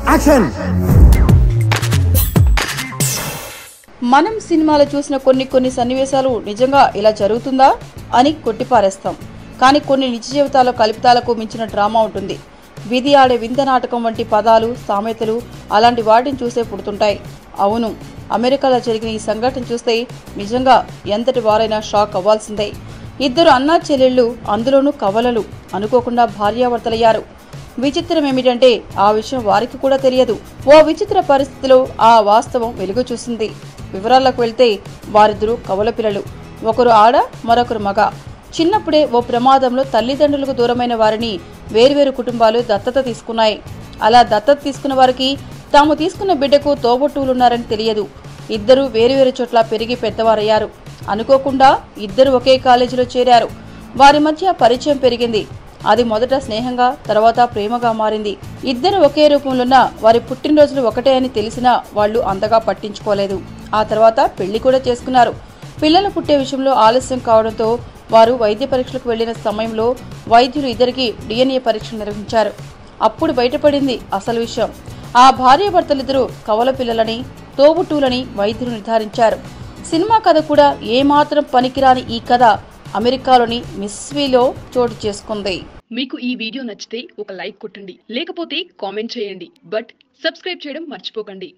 Action. మనం సినిమాలో చూసిన కొన్ని సన్నివేశాలు నిజంగా ఇలా జరుగుతుందా అని కొట్టిపారేస్తాం. కానీ కొన్ని నిజ జీవితాల్లో కల్పితాలకు మించిన డ్రామా ఉంటుంది. విధి ఆడే వింత నాటకం వంటి పదాలు, సామెతలు అలాంటి వాటిని చూసే పుడుతుంటాయి. అవును, అమెరికాలో జరిగిన ఈ సంఘటన చూస్తే నిజంగా ఎంతటి వారైనా షాక్ అవ్వాల్సిందే. ఇద్దరు అన్నా చెల్లెళ్ళు, అందులోనూ కవలలు, అనుకోకుండా భార్యాభర్తలయ్యారు. విచిత్రం ఏమిటంటే ఆ విషయం వారికి కూడా తెలియదు. ఓ విచిత్ర పరిస్థితిలో ఆ వాస్తవం వెలుగు చూసింది. వివరాల్లోకి వెళ్తే వారిద్దరూ కవల పిల్లలు. ఒకరు ఆడ, మరొకరు మగ. చిన్నప్పుడే ఓ ప్రమాదంలో తల్లిదండ్రులకు దూరమైన వారిని వేర్వేరు కుటుంబాలు దత్తత తీసుకున్నాయి. అలా దత్తత తీసుకున్న వారికి తాము తీసుకున్న బిడ్డకు తోబుట్టువులున్నారని తెలియదు. ఇద్దరూ వేరువేరు చోట్ల పెరిగి పెద్దవారయ్యారు. అనుకోకుండా ఇద్దరు ఒకే కాలేజీలో చేరారు. వారి మధ్య పరిచయం పెరిగింది. అది మొదట స్నేహంగా, తర్వాత ప్రేమగా మారింది. ఇద్దరు ఒకే రూపంలోన్న వారి పుట్టినరోజులు ఒకటే అని తెలిసినా వాళ్లు అంతగా పట్టించుకోలేదు. ఆ తర్వాత పెళ్లి కూడా చేసుకున్నారు. పిల్లలు పుట్టే విషయంలో ఆలస్యం కావడంతో వారు వైద్య పరీక్షలకు వెళ్లిన సమయంలో వైద్యులు ఇద్దరికి DNA పరీక్షలు నిర్వహించారు. అప్పుడు బయటపడింది అసలు విషయం. ఆ భార్యాభర్తలిద్దరూ కవల పిల్లలని, తోబుట్టువులని వైద్యులు నిర్ధారించారు. సినిమా కథ కూడా ఏమాత్రం పనికిరాని ఈ కథ అమెరికాలోని మిస్సిసిపిలో చోటు చేసుకుంది. మీకు ఈ వీడియో నచ్చితే ఒక లైక్ కొట్టండి, లేకపోతే కామెంట్ చేయండి. బట్ సబ్స్క్రైబ్ చేయడం మర్చిపోకండి.